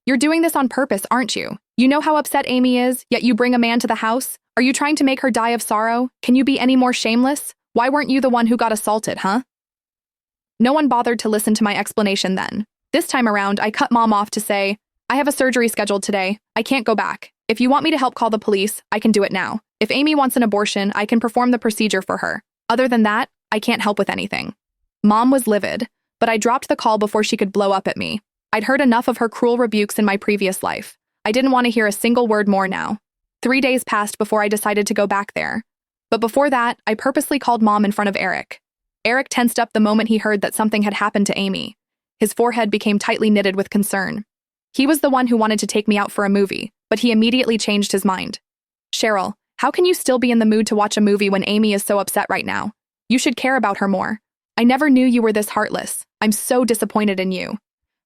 You're doing this on purpose, aren't you? You know how upset Amy is, yet you bring a man to the house? Are you trying to make her die of sorrow? Can you be any more shameless? Why weren't you the one who got assaulted, huh? No one bothered to listen to my explanation then. This time around, I cut Mom off to say, I have a surgery scheduled today. I can't go back. If you want me to help call the police, I can do it now. If Amy wants an abortion, I can perform the procedure for her. Other than that, I can't help with anything. Mom was livid, but I dropped the call before she could blow up at me. I'd heard enough of her cruel rebukes in my previous life. I didn't want to hear a single word more now. 3 days passed before I decided to go back there. But before that, I purposely called Mom in front of Eric. Eric tensed up the moment he heard that something had happened to Amy. His forehead became tightly knitted with concern. He was the one who wanted to take me out for a movie, but he immediately changed his mind. Cheryl, how can you still be in the mood to watch a movie when Amy is so upset right now? You should care about her more. I never knew you were this heartless. I'm so disappointed in you.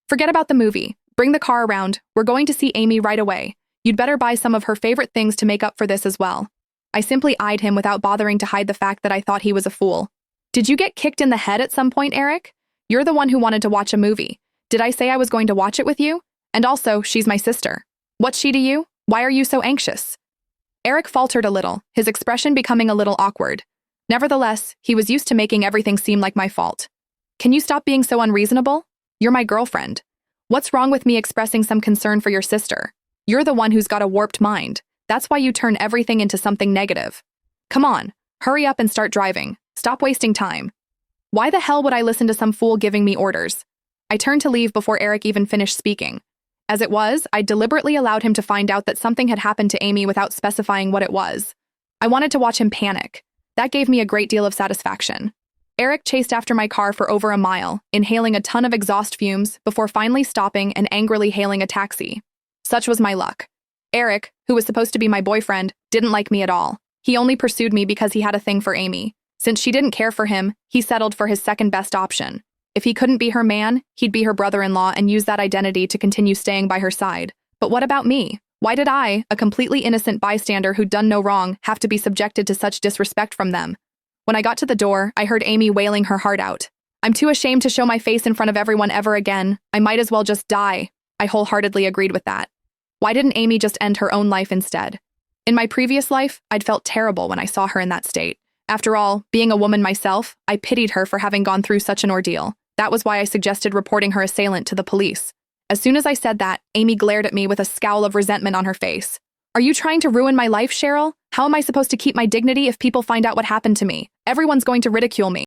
Forget about the movie. Bring the car around. We're going to see Amy right away. You'd better buy some of her favorite things to make up for this as well. I simply eyed him without bothering to hide the fact that I thought he was a fool. Did you get kicked in the head at some point, Eric? You're the one who wanted to watch a movie. Did I say I was going to watch it with you? And also, she's my sister. What's she to you? Why are you so anxious? Eric faltered a little, his expression becoming a little awkward. Nevertheless, he was used to making everything seem like my fault. Can you stop being so unreasonable? You're my girlfriend. What's wrong with me expressing some concern for your sister? You're the one who's got a warped mind. That's why you turn everything into something negative. Come on, hurry up and start driving. Stop wasting time. Why the hell would I listen to some fool giving me orders? I turned to leave before Eric even finished speaking. As it was, I deliberately allowed him to find out that something had happened to Amy without specifying what it was. I wanted to watch him panic. That gave me a great deal of satisfaction. Eric chased after my car for over a mile, inhaling a ton of exhaust fumes before finally stopping and angrily hailing a taxi. Such was my luck. Eric, who was supposed to be my boyfriend, didn't like me at all. He only pursued me because he had a thing for Amy. Since she didn't care for him, he settled for his second best option. If he couldn't be her man, he'd be her brother-in-law and use that identity to continue staying by her side. But what about me? Why did I, a completely innocent bystander who'd done no wrong, have to be subjected to such disrespect from them? When I got to the door, I heard Amy wailing her heart out. I'm too ashamed to show my face in front of everyone ever again. I might as well just die. I wholeheartedly agreed with that. Why didn't Amy just end her own life instead? In my previous life, I'd felt terrible when I saw her in that state. After all, being a woman myself, I pitied her for having gone through such an ordeal. That was why I suggested reporting her assailant to the police. As soon as I said that, Amy glared at me with a scowl of resentment on her face. Are you trying to ruin my life, Cheryl? How am I supposed to keep my dignity if people find out what happened to me? Everyone's going to ridicule me.